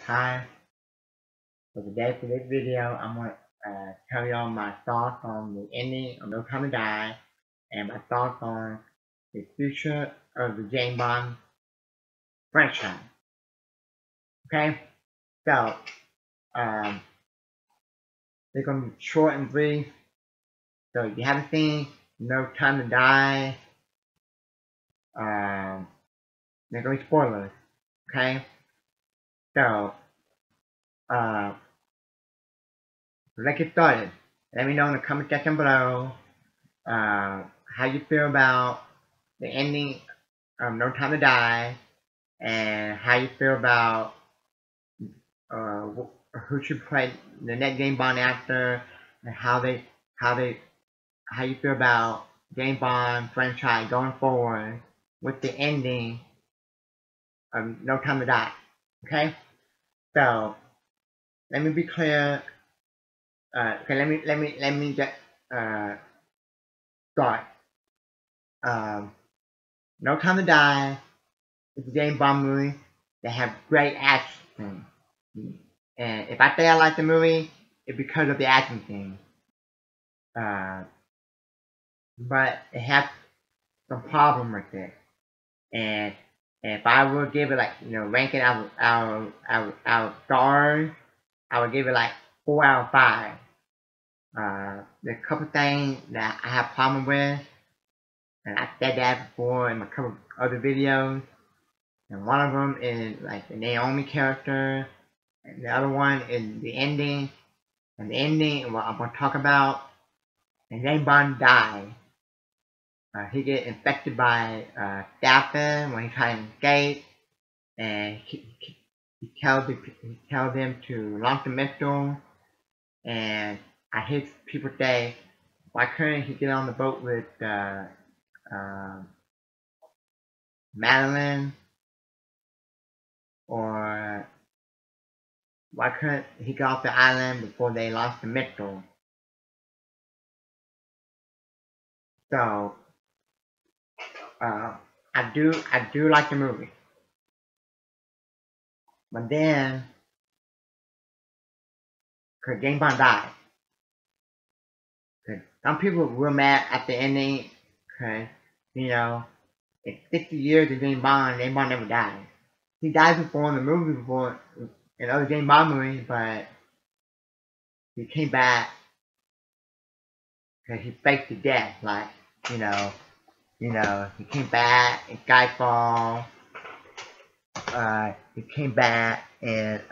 Hi. So today for this video, I'm going to tell y'all my thoughts on the ending of No Time to Die and my thoughts on the future of the James Bond franchise. Okay? So, they're going to be short and brief. So if you haven't seen No Time to Die, they're going to be spoilers. Okay? So, let's get started. Let me know in the comment section below how you feel about the ending of No Time to Die and how you feel about who should play the next James Bond actor and how you feel about James Bond franchise going forward with the ending of No Time to Die. Okay, so let me be clear. Okay, let me just start. No Time to Die is a James Bond movie that have great action. And if I say I like the movie, it's because of the action scene. But it has some problem with it. And if I would give it like, rank it out of stars, I would give it like 4 out of 5. There's a couple things that I have problem with, and I said that before in a couple other videos. And one of them is like the Naomi character, and the other one is the ending. And the ending, what I'm going to talk about, and James Bond dies. He get infected by Stafford when he tries to escape, and he tells them to launch the missile. And I hear people say, why couldn't he get on the boat with Madeline? Or why couldn't he get off the island before they launched the missile? So I do like the movie, but then cause James Bond died. Cause some people were mad at the ending, cause it's 60 years of James Bond never died. He died before in the movie before in other James Bond movies, but he came back cause he faked the death, like he came back in Skyfall. He came back and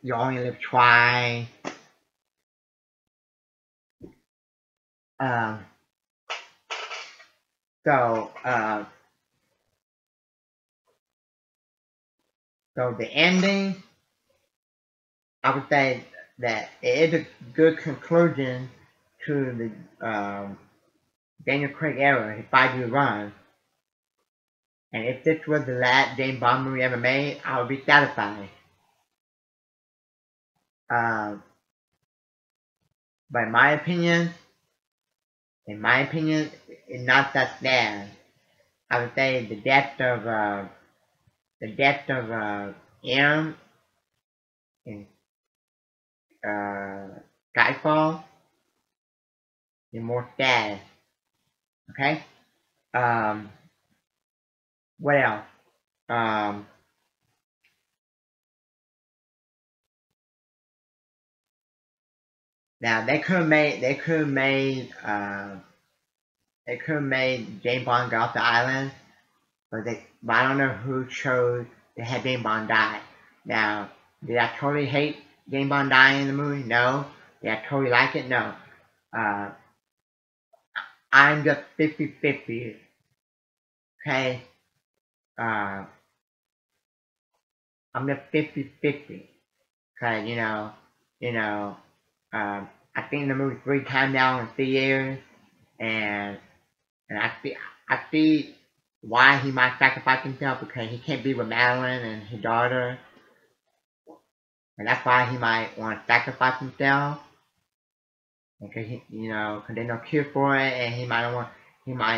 You Only Live Twice. So the ending, I would say that it is a good conclusion to the Daniel Craig era, his 5-year run. And if this was the last James Bond movie ever made, I would be satisfied. But in my opinion, it's not that bad. I would say the death of M in Skyfall is more sad. Okay. What else? Now they could have made James Bond go off the island, but I don't know who chose to have James Bond die. Now, did I totally hate James Bond dying in the movie? No. Did I totally like it? No. I'm just 50-50. Okay? I'm just 50-50. Cause I've seen the movie 3 times now in 3 years, and I see why he might sacrifice himself, because he can't be with Madeline and his daughter, and that's why he might want to sacrifice himself, because cause there's no cure for it, and he might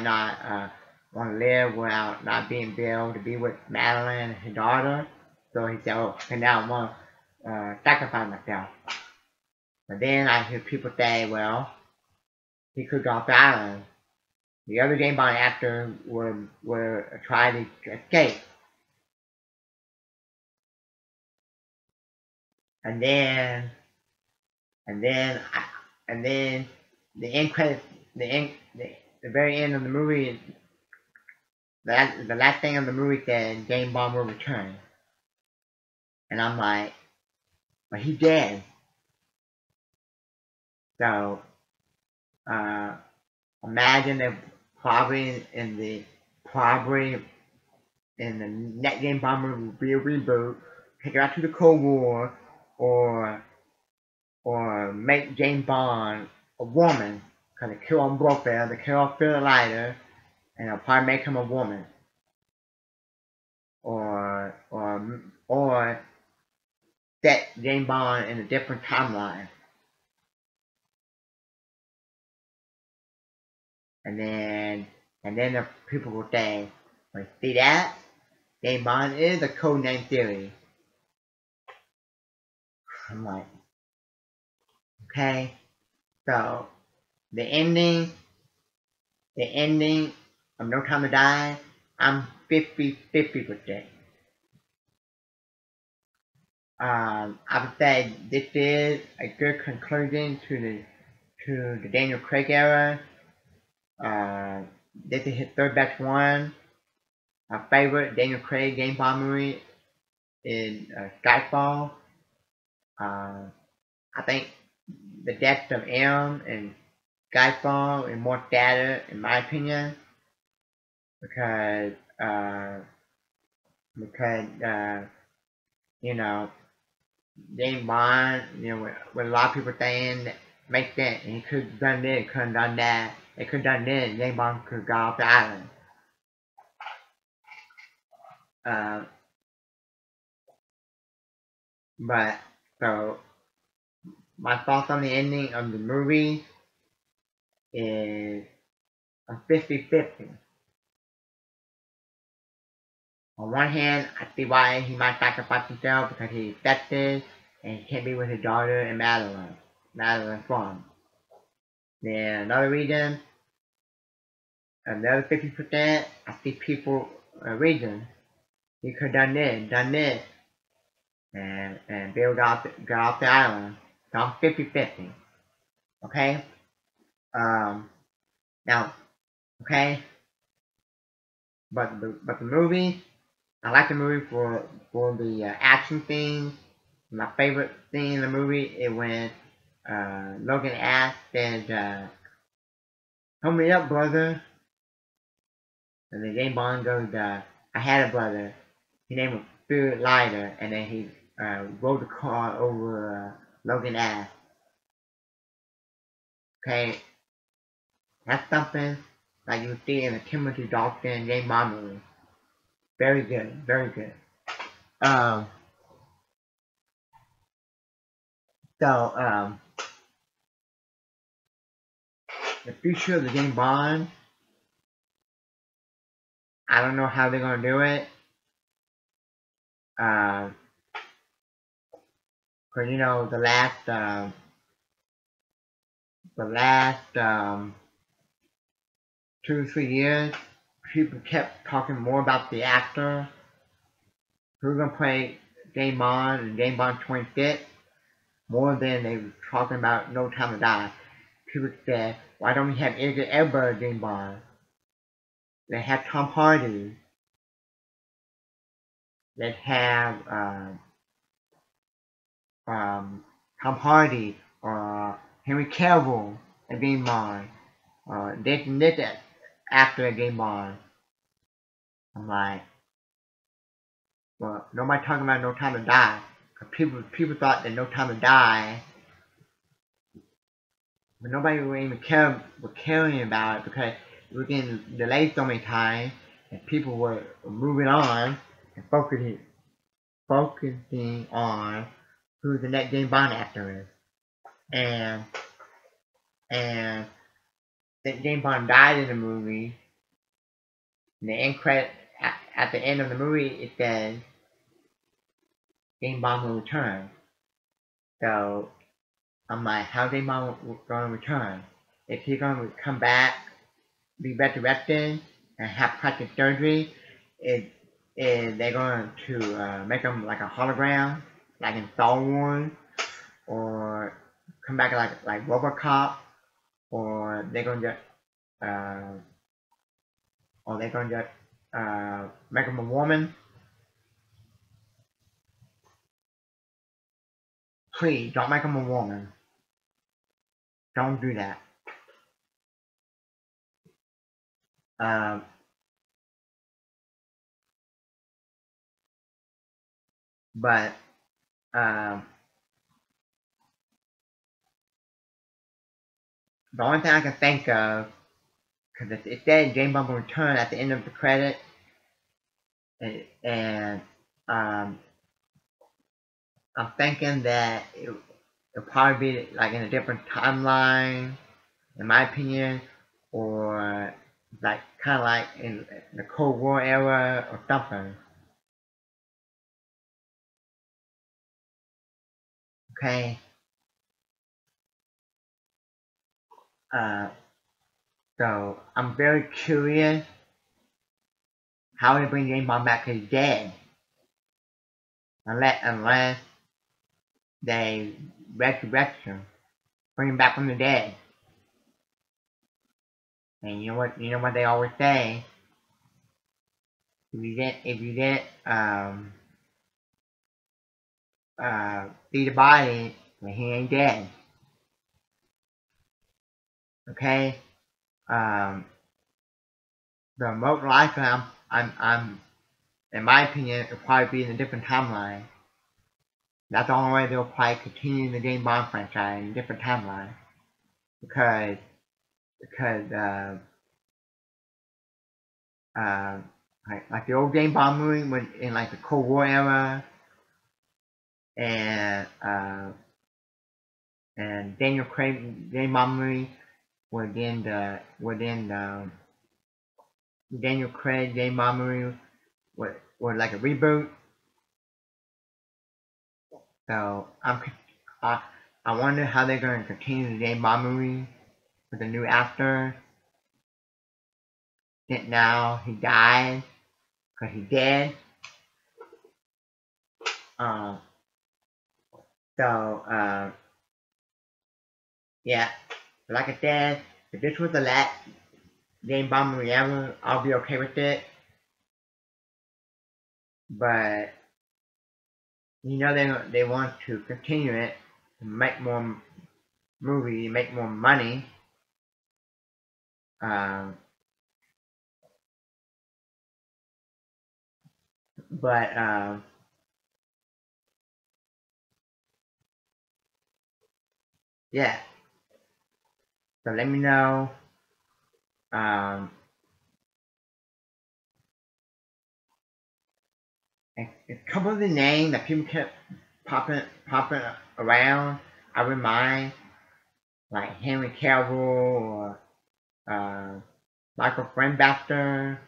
not want to live without not being able to be with Madeline and his daughter. So he said, oh, and now I want to sacrifice myself. But then I hear people say, well, he could go off the island. The other James Bond actors were trying to escape. And then and then and then the end credits, the very end of the movie, the last thing of the movie said James Bond will return, and I'm like, but he dead. So imagine if probably in the next James Bond movie will be a reboot, take it out to the Cold War, or make James Bond a woman, cause they kill on Blofeld, they kill off Phil Leiter, and they'll probably make him a woman, or set James Bond in a different timeline, and then the people will say, well, see that James Bond is a codename theory. I'm like, okay, so the ending of No Time to Die, I'm 50-50%. I would say this is a good conclusion to the Daniel Craig era. This is his third best one. My favorite Daniel Craig James Bond movie is Skyfall. I think The Death of M and Skyfall is more better in my opinion because you know, James Bond, you know, with a lot of people saying that make sense, and he could have done this, could have done that, they could have done this, James Bond could have got off the island. But so my thoughts on the ending of the movie is a 50-50. On one hand, I see why he might sacrifice himself because he's infected and he can't be with his daughter and Madeline Swan. Then another reason, another 50%, I see people reason he could have done this, and Bill got off the island. So I'm 50-50. Okay? Now, okay? But the movie, I like the movie for the action scenes. My favorite scene in the movie is when Logan asked and "Help me up, brother." And then James Bond goes, "I had a brother. His name was Phil Leiter," and then he rode the car over Logan's ass. Okay, that's something like you see in the Timothy Dalton James Bond movie. Very good, very good. Um, so the future of the James Bond, I don't know how they're gonna do it. Cause you know the last 2 or 3 years, people kept talking more about the actor who's gonna play James Bond and James Bond 26 more than they were talking about No Time to Die. People said, why don't we have Idris Elba James Bond? They have Tom Hardy. They have Tom Hardy or Henry Cavill as James Bond. This after James Bond. I'm like, well, nobody talking about No Time to Die. Cause people thought that No Time to Die, but nobody was even caring about it because it was getting delayed so many times, and people were moving on and focusing on who the next James Bond actor is. And that James Bond died in the movie. And the end credit at the end of the movie it says James Bond will return. So I'm like, how James Bond gonna return? If he's gonna come back, be resurrected, and have plastic surgery, is they going to make him like a hologram, like in Star Wars, or come back like RoboCop, or they're gonna just uh, make him a woman? Please don't make him a woman. Don't do that. Um, but um, the only thing I can think of, because it said James Bond will return at the end of the credit, and I'm thinking that it'll probably be like in a different timeline, in my opinion, or like kind of like in the Cold War era or something. Okay. Uh, so I'm very curious how they bring James Bond back, 'cause he's dead. Unless they resurrect him, bring him back from the dead. And you know what they always say. If you didn't see the body, then he ain't dead. Okay. The most likely I'm in my opinion it'll probably be in a different timeline. That's the only way they'll probably continue the James Bond franchise in a different timeline. Because uh, like the old James Bond movie when in like the Cold War era, and Daniel Craig James Bond movie within the Daniel Craig James Bond movie was like a reboot. So I wonder how they're going to continue the James Bond movie with a new actor. Now he died because he's dead. Uh, so yeah, like I said, if this was the last James Bond movie ever, I'll be okay with it. But you know they want to continue it, to make more movies, make more money. Um, but yeah. So let me know. Um, a couple of the names that people kept popping around, I wouldn't mind, like Henry Cavill or Michael Fassbender.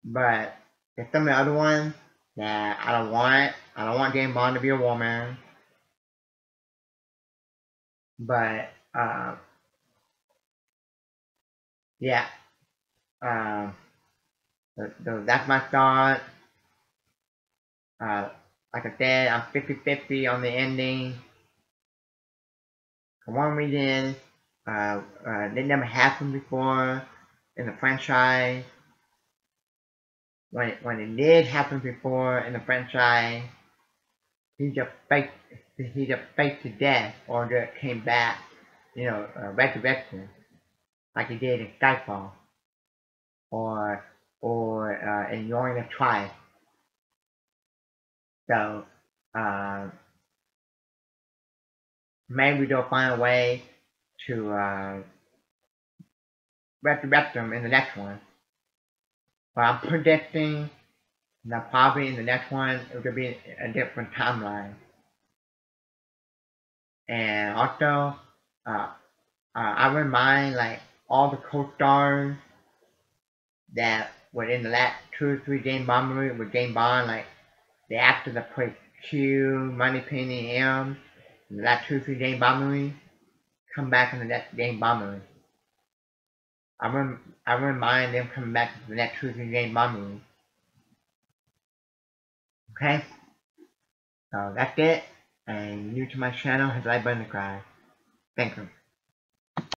But there's some of the other ones that I don't want. I don't want James Bond to be a woman. But yeah. Um, so that's my thought. Like I said, I'm 50-50 on the ending. For one reason, it never happened before in the franchise. When it did happen before in the franchise, he just faked to death or just came back, resurrection like he did in Skyfall or in Join the Tribe. So maybe they'll find a way to resurrect him in the next one. But I'm predicting that probably in the next one it will be a different timeline. And also, I wouldn't mind like all the co-stars that were in the last 2 or 3 James Bond movies with James Bond, like the actors that play Q, Moneypenny, M, and that True Free Jane Bomberly come back in the next Jane Bomberly. I wouldn't mind them coming back to the next True Free Jane Bomberly. Okay? So that's it. And new to my channel, hit the like button to subscribe. Thank you.